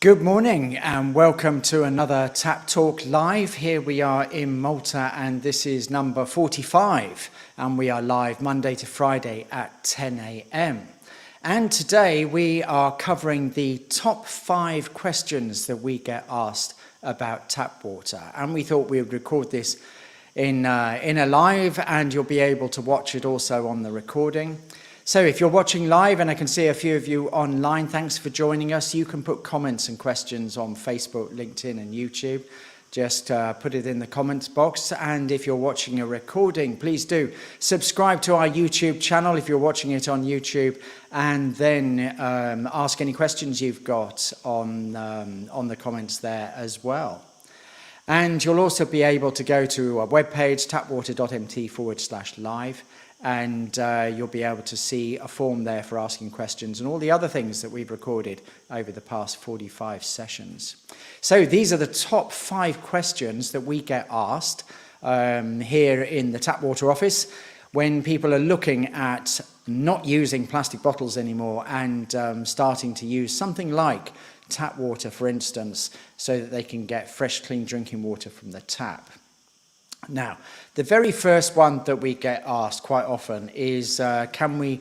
Good morning and welcome to another TAPP Talk Live. Here we are in Malta and this is number 45 and we are live Monday to Friday at 10 a.m. And today we are covering the top 5 questions that we get asked about tap water. And we thought we would record this in a live and you'll be able to watch it also on the recording. So if you're watching live, and I can see a few of you online, thanks for joining us. You can put comments and questions on Facebook, LinkedIn and YouTube. Just put it in the comments box. And if you're watching a recording, please do subscribe to our YouTube channel if you're watching it on YouTube. And then ask any questions you've got on the comments there as well. And you'll also be able to go to our webpage, tapwater.mt/live. And you'll be able to see a form there for asking questions and all the other things that we've recorded over the past 45 sessions. So these are the top 5 questions that we get asked here in the tap water office when people are looking at not using plastic bottles anymore and starting to use something like tap water, for instance, so that they can get fresh, clean drinking water from the tap. Now, the very first one that we get asked quite often is, can we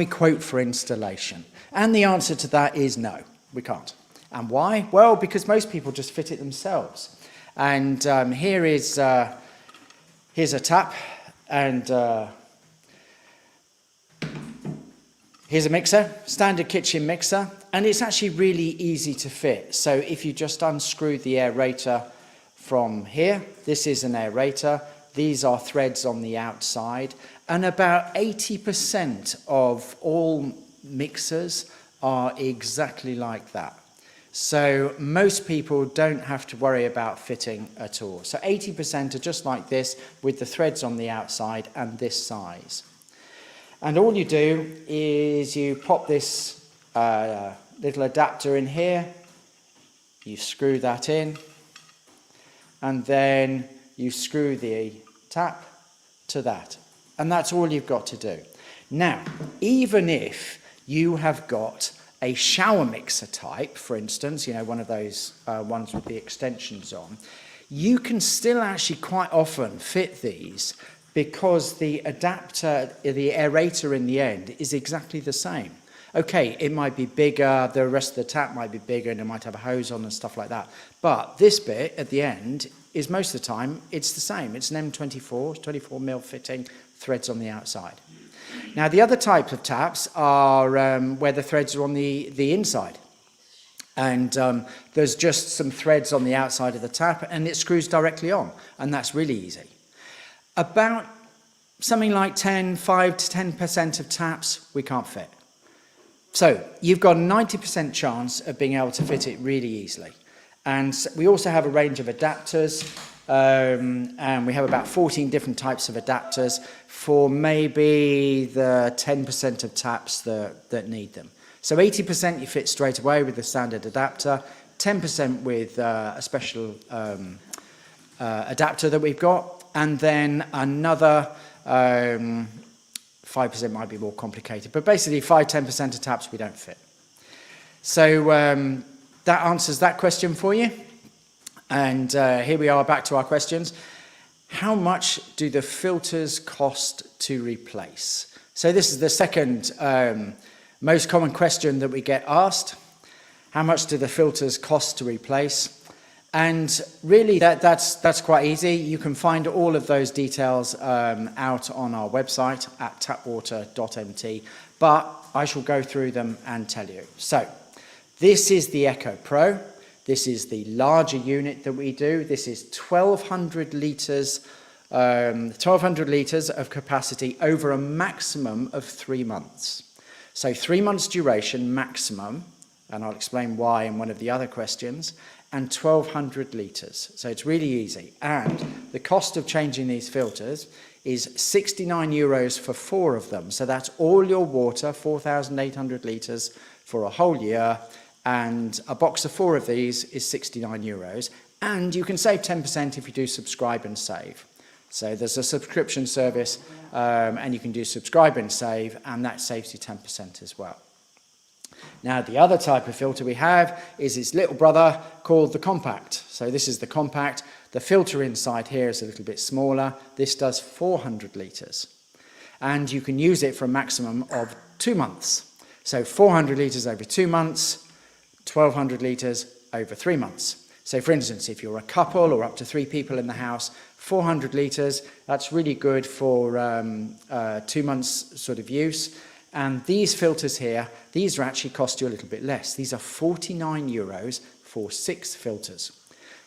quote for installation? And the answer to that is no, we can't. And why? Well, because most people just fit it themselves. And here's a tap, and here's a mixer, standard kitchen mixer, and it's actually really easy to fit. So if you just unscrew the aerator from here, this is an aerator, these are threads on the outside, and about 80% of all mixers are exactly like that. So most people don't have to worry about fitting at all. So 80% are just like this with the threads on the outside and this size. And all you do is you pop this little adapter in here, you screw that in, and then you screw the tap to that. And that's all you've got to do. Now, even if you have got a shower mixer type, for instance, you know, one of those ones with the extensions on, you can still actually quite often fit these because the adapter, the aerator in the end is exactly the same. Okay, it might be bigger, the rest of the tap might be bigger and it might have a hose on and stuff like that. But this bit at the end is most of the time, it's the same. It's an M24, 24mm fitting, threads on the outside. Now the other type of taps are where the threads are on the inside. And there's just some threads on the outside of the tap and it screws directly on. And that's really easy. About something like 5 to 10% of taps we can't fit. So you've got a 90% chance of being able to fit it really easily. And we also have a range of adapters, and we have about 14 different types of adapters for maybe the 10% of taps that need them. So 80% you fit straight away with the standard adapter, 10% with a special adapter that we've got, and then another 5% might be more complicated, but basically 5-10% of taps we don't fit. So that answers that question for you. And here we are back to our questions. How much do the filters cost to replace? So this is the second most common question that we get asked. How much do the filters cost to replace? And really that's quite easy. You can find all of those details out on our website at tapwater.mt, but I shall go through them and tell you. So this is the EcoPro. This is the larger unit that we do. This is 1,200 litres of capacity over a maximum of 3 months. So 3 months duration maximum, and I'll explain why in one of the other questions, and 1,200 litres. So it's really easy. And the cost of changing these filters is €69 for 4 of them. So that's all your water, 4,800 litres for a whole year. And a box of 4 of these is €69. And you can save 10% if you do subscribe and save. So there's a subscription service and you can do subscribe and save, and that saves you 10% as well. Now, the other type of filter we have is its little brother called the Compact. So this is the Compact. The filter inside here is a little bit smaller. This does 400 litres. And you can use it for a maximum of 2 months. So 400 litres over 2 months, 1,200 litres over 3 months. So for instance, if you're a couple or up to 3 people in the house, 400 litres, that's really good for 2 months sort of use. And these filters here, these are actually cost you a little bit less. These are €49 for 6 filters.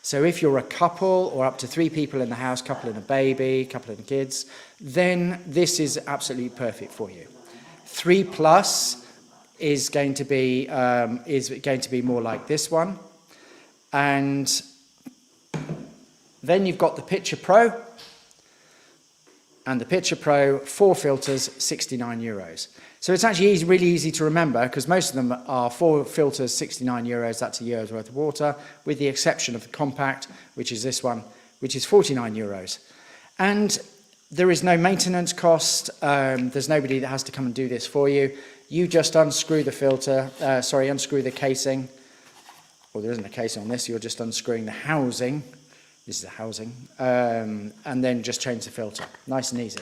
So if you're a couple or up to 3 people in the house, couple and a baby, couple and kids, then this is absolutely perfect for you. 3 plus is going to be more like this one. And then you've got the PitcherPro, and the PitcherPro, 4 filters, €69. So it's actually really easy to remember, because most of them are 4 filters, €69, that's a year's worth of water, with the exception of the Compact, which is this one, which is €49. And there is no maintenance cost, there's nobody that has to come and do this for you. You just unscrew the unscrew the casing. Well, there isn't a casing on this, you're just unscrewing the housing. This is a housing, and then just change the filter. Nice and easy.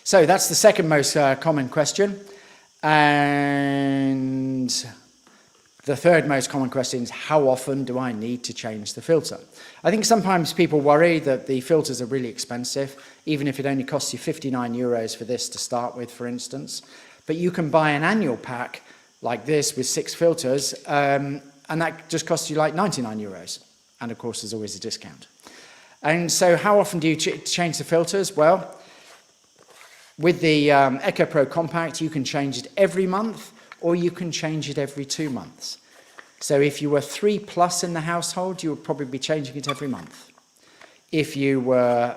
So that's the second most common question. And the third most common question is, how often do I need to change the filter? I think sometimes people worry that the filters are really expensive, even if it only costs you €59 for this to start with, for instance. But you can buy an annual pack like this with 6 filters, and that just costs you like €99. And of course, there's always a discount. And so how often do you change the filters? Well, with the EcoPro Compact, you can change it every month, or you can change it every 2 months. So if you were 3 plus in the household, you would probably be changing it every month. If you were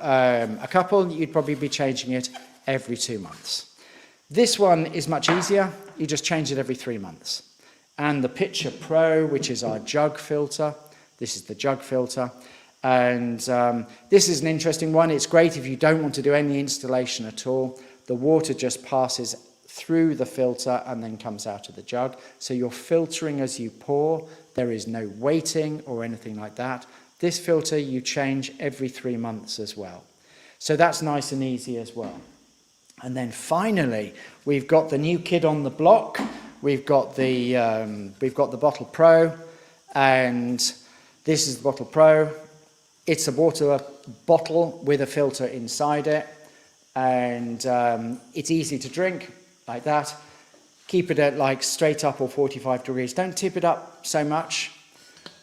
a couple, you'd probably be changing it every 2 months. This one is much easier. You just change it every 3 months. And the PitcherPro, which is our jug filter, this is the jug filter. And this is an interesting one. It's great if you don't want to do any installation at all. The water just passes through the filter and then comes out of the jug. So you're filtering as you pour. There is no waiting or anything like that. This filter you change every 3 months as well. So that's nice and easy as well. And then finally, we've got the new kid on the block. We've got the Bottle Pro, and this is the Bottle Pro. It's a water bottle with a filter inside it, and it's easy to drink like that. Keep it at like straight up or 45 degrees. Don't tip it up so much.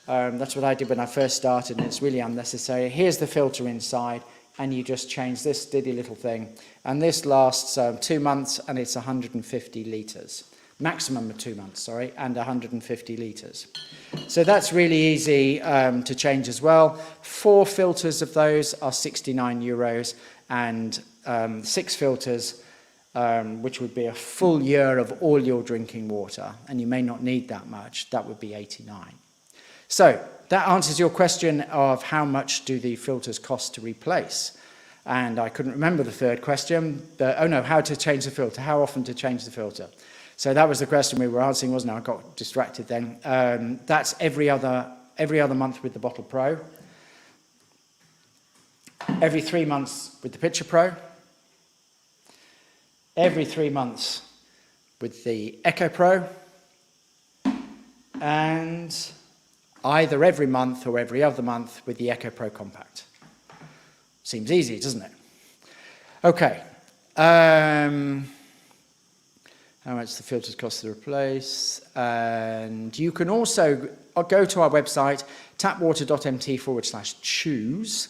That's what I did when I first started, and it's really unnecessary. Here's the filter inside, and you just change this diddy little thing. And this lasts 2 months, and it's 150 litres. Maximum of 2 months, sorry, and 150 litres. So that's really easy to change as well. 4 filters of those are €69, and 6 filters, which would be a full year of all your drinking water, and you may not need that much, that would be 89. So that answers your question of how much do the filters cost to replace. And I couldn't remember the third question, but, how to change the filter, how often to change the filter. So that was the question we were answering, wasn't it? I got distracted then. That's every other month with the Bottle Pro. Every 3 months with the PitcherPro. Every 3 months with the EcoPro. And either every month or every other month with the EcoPro Compact. Seems easy, doesn't it? Okay. How much the filters cost to replace. And you can also go to our website, tappwater.mt/choose.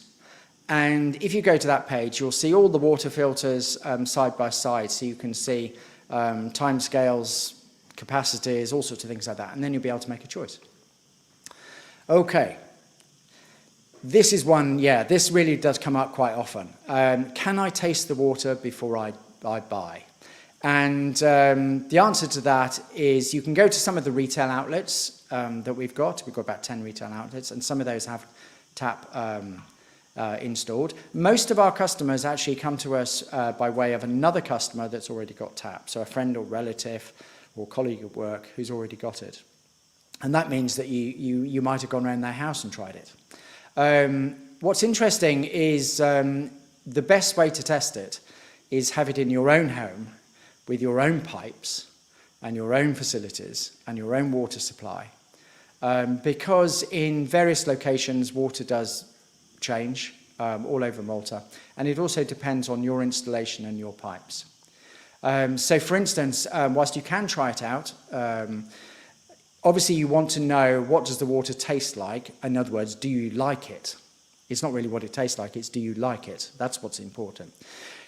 And if you go to that page, you'll see all the water filters side by side. So you can see timescales, capacities, all sorts of things like that. And then you'll be able to make a choice. Okay. This is one, this really does come up quite often. Can I taste the water before I buy? And the answer to that is you can go to some of the retail outlets that we've got. We've got about 10 retail outlets, and some of those have TAPP installed. Most of our customers actually come to us by way of another customer that's already got TAPP. So a friend or relative or colleague at work who's already got it. And that means that you might have gone around their house and tried it. What's interesting is the best way to test it is have it in your own home with your own pipes and your own facilities and your own water supply. Because in various locations, water does change all over Malta, and it also depends on your installation and your pipes. So for instance, whilst you can try it out, obviously you want to know, what does the water taste like? In other words, do you like it? It's not really what it tastes like, it's do you like it? That's what's important.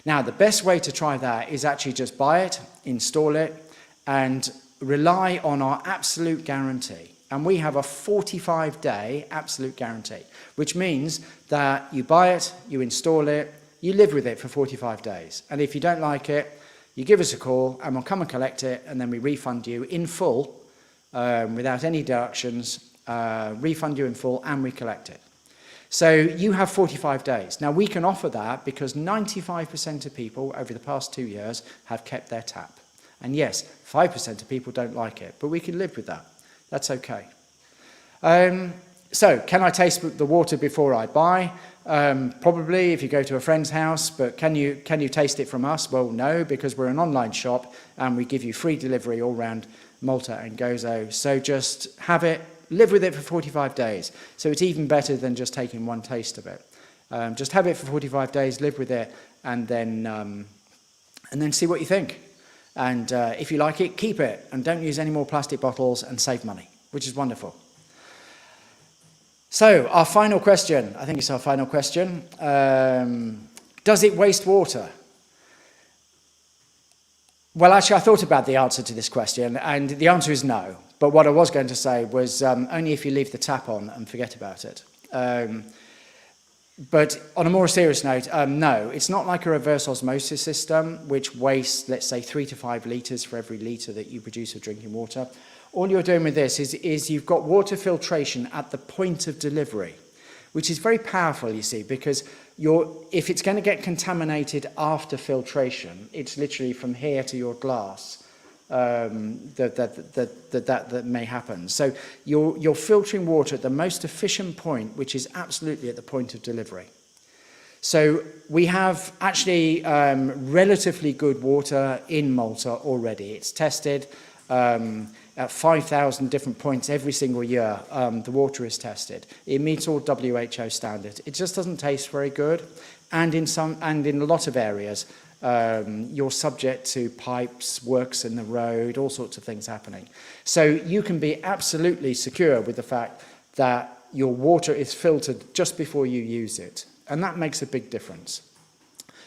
Now, the best way to try that is actually just buy it, install it, and rely on our absolute guarantee. And we have a 45-day absolute guarantee, which means that you buy it, you install it, you live with it for 45 days. And if you don't like it, you give us a call and we'll come and collect it, and then we refund you in full, without any deductions, refund you in full, and we collect it. So you have 45 days. Now, we can offer that because 95% of people over the past 2 years have kept their tap. And yes, 5% of people don't like it, but we can live with that. That's okay. So, can I taste the water before I buy? Probably if you go to a friend's house, but can you taste it from us? Well, no, because we're an online shop and we give you free delivery all around Malta and Gozo. So just have it, live with it for 45 days. So it's even better than just taking one taste of it. Just have it for 45 days, live with it, and then see what you think. And if you like it, keep it, and don't use any more plastic bottles and save money, which is wonderful. So our final question, I think it's our final question. Does it waste water? Well, actually, I thought about the answer to this question, and the answer is no. But what I was going to say was only if you leave the tap on and forget about it. But on a more serious note, no, it's not like a reverse osmosis system, which wastes, let's say, 3 to 5 litres for every litre that you produce of drinking water. All you're doing with this is you've got water filtration at the point of delivery, which is very powerful, you see, because if it's going to get contaminated after filtration, it's literally from here to your glass that may happen. So you're filtering water at the most efficient point, which is absolutely at the point of delivery. So we have actually relatively good water in Malta already. It's tested at 5,000 different points every single year. The water is tested. It meets all WHO standards. It just doesn't taste very good, and in a lot of areas, you're subject to pipes, works in the road, all sorts of things happening. So you can be absolutely secure with the fact that your water is filtered just before you use it, and that makes a big difference.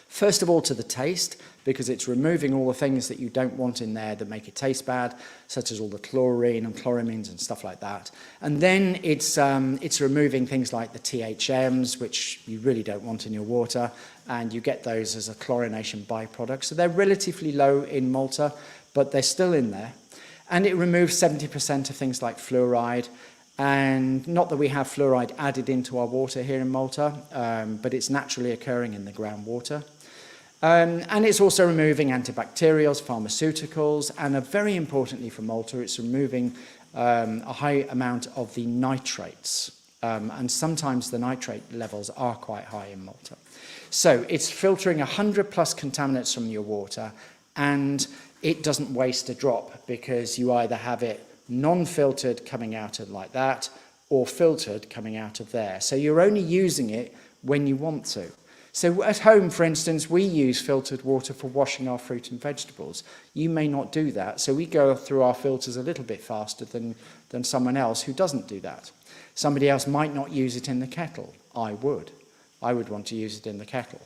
First of all, to the taste, because it's removing all the things that you don't want in there that make it taste bad, such as all the chlorine and chloramines and stuff like that. And then it's removing things like the THMs, which you really don't want in your water, and you get those as a chlorination byproduct. So they're relatively low in Malta, but they're still in there. And it removes 70% of things like fluoride. And not that we have fluoride added into our water here in Malta, but it's naturally occurring in the groundwater. And it's also removing antibacterials, pharmaceuticals, and very importantly for Malta, it's removing a high amount of the nitrates. And sometimes the nitrate levels are quite high in Malta. So it's filtering 100 plus contaminants from your water, and it doesn't waste a drop because you either have it non-filtered coming out of like that or filtered coming out of there. So you're only using it when you want to. So at home, for instance, we use filtered water for washing our fruit and vegetables. You may not do that, so we go through our filters a little bit faster than someone else who doesn't do that. Somebody else might not use it in the kettle. I would want to use it in the kettle.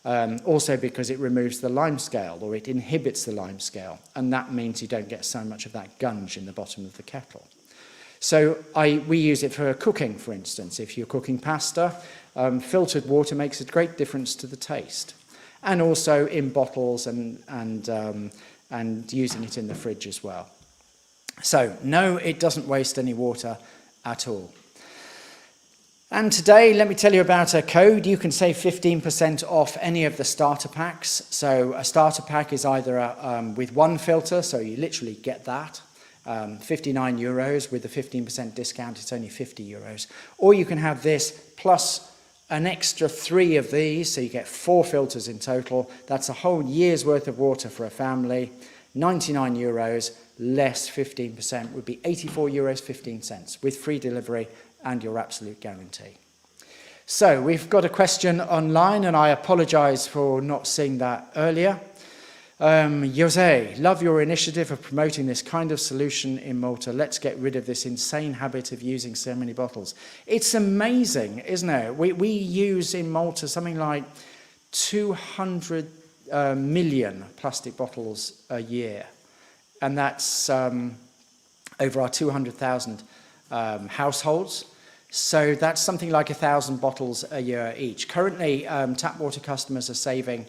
Also because it removes the lime scale, or it inhibits the lime scale, and that means you don't get so much of that gunge in the bottom of the kettle. So we use it for cooking, for instance. If you're cooking pasta, filtered water makes a great difference to the taste. And also in bottles and using it in the fridge as well. So no, it doesn't waste any water at all. And today, let me tell you about a code. You can save 15% off any of the starter packs. So a starter pack is either with one filter, so you literally get that, 59 euros. With the 15% discount, it's only 50 euros. Or you can have this plus an extra 3 of these, so you get 4 filters in total. That's a whole year's worth of water for a family. 99 euros less 15% would be 84 euros 15 cents with free delivery and your absolute guarantee. So we've got a question online, and I apologize for not seeing that earlier. Jose, love your initiative of promoting this kind of solution in Malta. Let's get rid of this insane habit of using so many bottles. It's amazing, isn't it? We use in Malta something like 200 million plastic bottles a year. And that's over our 200,000 households. So that's something like 1,000 bottles a year each. Currently, tap water customers are saving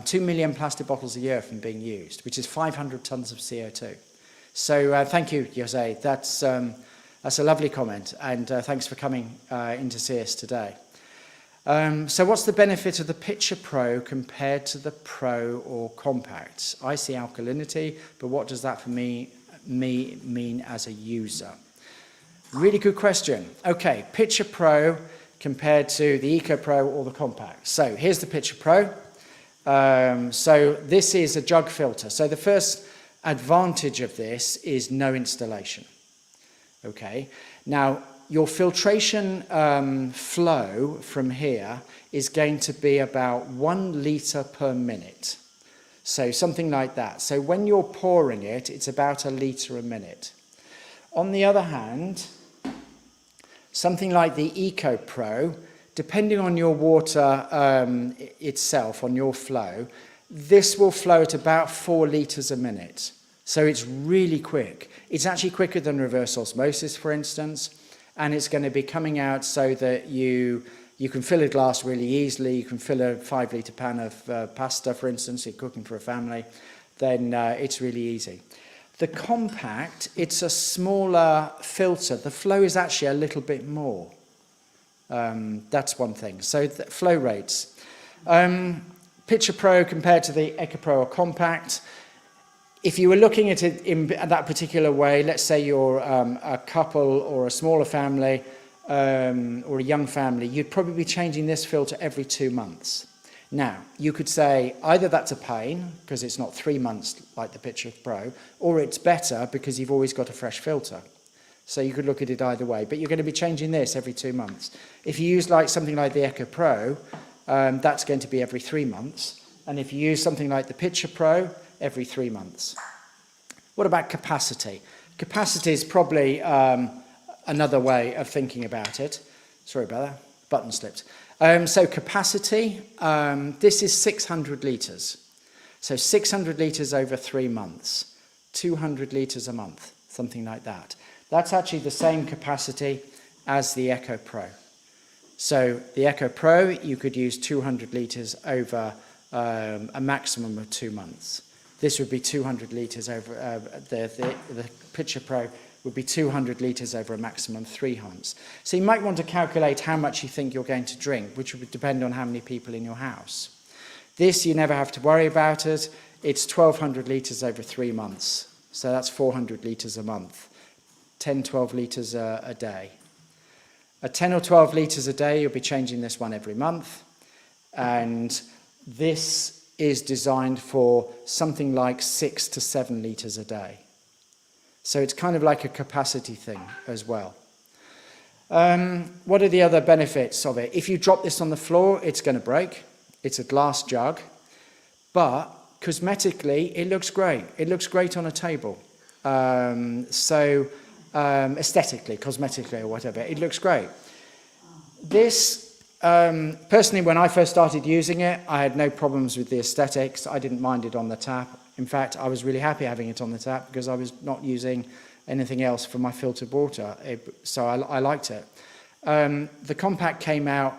2 million plastic bottles a year from being used, which is 500 tons of CO2. So thank you, Jose. That's a lovely comment, and thanks for coming in to see us today. So what's the benefit of the PitcherPro compared to the Pro or Compact? I see alkalinity, but what does that for me mean as a user? Really good question. Okay, PitcherPro compared to the EcoPro or the Compact. So here's the PitcherPro. So this is a jug filter. So the first advantage of this is no installation. Okay, now your filtration flow from here is going to be about 1 litre per minute. So something like that. So when you're pouring it, it's about 1 litre a minute. On the other hand, something like the EcoPro, depending on your water itself, on your flow, this will flow at about 4 litres a minute. So it's really quick. It's actually quicker than reverse osmosis, for instance, and it's going to be coming out so that you can fill a glass really easily. You can fill a 5 litre pan of pasta, for instance, if you're cooking for a family, then it's really easy. The Compact, it's a smaller filter. The flow is actually a little bit more. That's one thing. So the flow rates. PitcherPro compared to the EcoPro or Compact. If you were looking at it in that particular way, let's say you're a couple or a smaller family or a young family, you'd probably be changing this filter every 2 months. Now, you could say either that's a pain because it's not 3 months like the PitcherPro, or it's better because you've always got a fresh filter. So you could look at it either way, but you're going to be changing this every 2 months. If you use something like the EcoPro, that's going to be every 3 months. And if you use something like the PitcherPro, every 3 months. What about capacity? Capacity is probably another way of thinking about it. Sorry about that, button slipped. So capacity, this is 600 litres. So 600 litres over 3 months, 200 litres a month, something like that. That's actually the same capacity as the EcoPro. So the EcoPro, you could use 200 litres over a maximum of 2 months. This would be 200 litres over, the PitcherPro would be 200 litres over a maximum of 3 months. So you might want to calculate how much you think you're going to drink, which would depend on how many people in your house. This, you never have to worry about it. It's 1,200 litres over 3 months. So that's 400 litres a month, 10, 12 litres a day. At 10 or 12 litres a day, you'll be changing this one every month. And this is designed for something like 6 to 7 litres a day. So it's kind of like a capacity thing as well. What are the other benefits of it? If you drop this on the floor, it's going to break. It's a glass jug. But cosmetically, it looks great. It looks great on a table. Aesthetically, cosmetically, or whatever, it looks great. This, personally, when I first started using it, I had no problems with the aesthetics. I didn't mind it on the tap. In fact, I was really happy having it on the tap because I was not using anything else for my filtered water. So I liked it. The Compact came out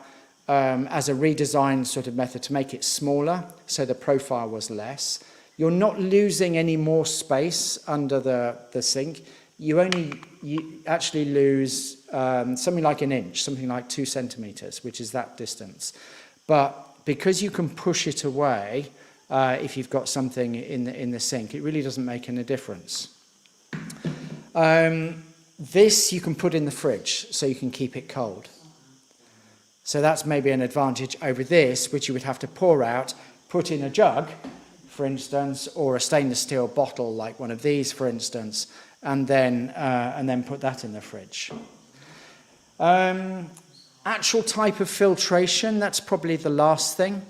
as a redesigned sort of method to make it smaller, so the profile was less. You're not losing any more space under the sink. you actually lose something like an inch, something like 2 centimeters, which is that distance. But because you can push it away, if you've got something in the sink, it really doesn't make any difference. This you can put in the fridge, so you can keep it cold. So that's maybe an advantage over this, which you would have to pour out, put in a jug, for instance, or a stainless steel bottle like one of these, for instance, and then put that in the fridge. Actual type of filtration, that's probably the last thing.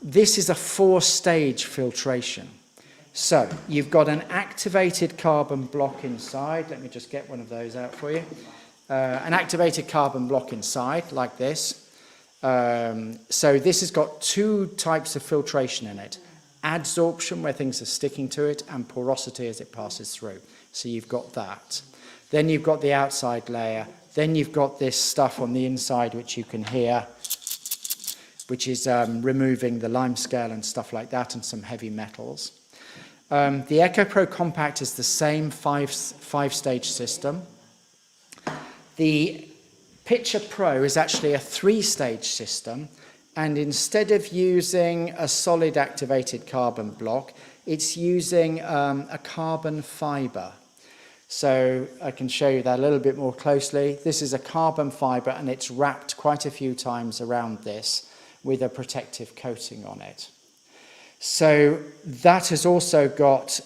This is a 4-stage filtration. So you've got an activated carbon block inside. Let me just get one of those out for you. An activated carbon block inside, like this. So this has got 2 types of filtration in it. Adsorption, where things are sticking to it, and porosity as it passes through. So you've got that. Then you've got the outside layer. Then you've got this stuff on the inside, which you can hear, which is removing the limescale and stuff like that, and some heavy metals. The EcoPro Compact is the same five-stage system. The PitcherPro is actually a 3-stage system, and instead of using a solid activated carbon block, it's using a carbon fibre. So I can show you that a little bit more closely. This is a carbon fibre, and it's wrapped quite a few times around this with a protective coating on it. So that has also got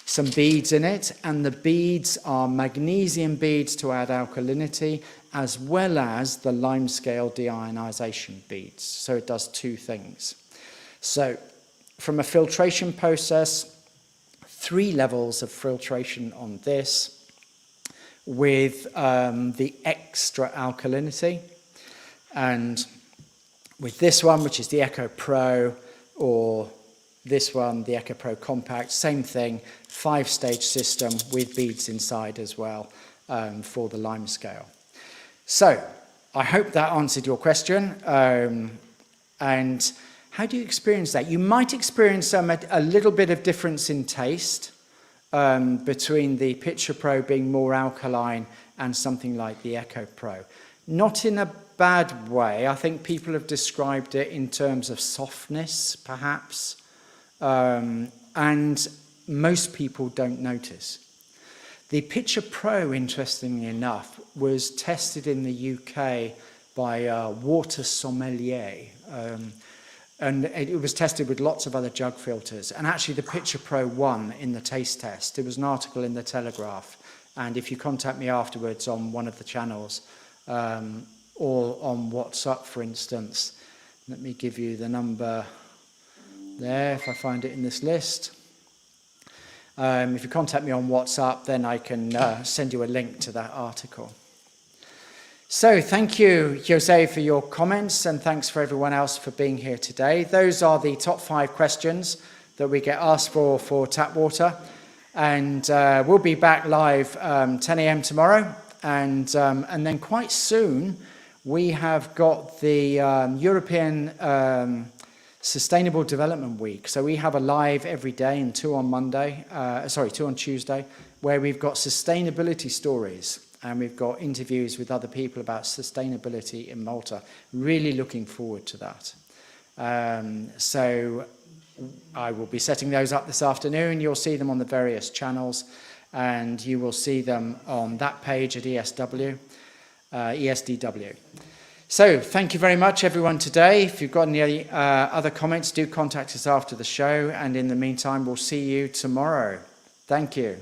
some beads in it, and the beads are magnesium beads to add alkalinity, as well as the limescale deionization beads. So it does 2 things. So from a filtration process, 3 levels of filtration on this, with the extra alkalinity. And with this one, which is the EcoPro, or this one, the EcoPro Compact, same thing, 5-stage system with beads inside as well for the limescale. So I hope that answered your question. And how do you experience that? You might experience a little bit of difference in taste between the PitcherPro being more alkaline and something like the EcoPro. Not in a bad way. I think people have described it in terms of softness, perhaps, and most people don't notice. The PitcherPro, interestingly enough, was tested in the UK by a water sommelier, and it was tested with lots of other jug filters, and actually the PitcherPro won in the taste test. There was an article in the Telegraph, and if you contact me afterwards on one of the channels, or on WhatsApp, for instance. Let me give you the number there, if I find it in this list. If you contact me on WhatsApp, then I can send you a link to that article. So thank you, Jose, for your comments, and thanks for everyone else for being here today. Those are the top 5 questions that we get asked for Tap Water. And we'll be back live 10 a.m. tomorrow. And then quite soon, we have got the European Sustainable Development Week. So we have a live every day and 2 on Monday, 2 on Tuesday, where we've got sustainability stories. And we've got interviews with other people about sustainability in Malta. Really looking forward to that. So I will be setting those up this afternoon. You'll see them on the various channels, and you will see them on that page at ESDW. So thank you very much, everyone, today. If you've got any other comments, do contact us after the show. And in the meantime, we'll see you tomorrow. Thank you.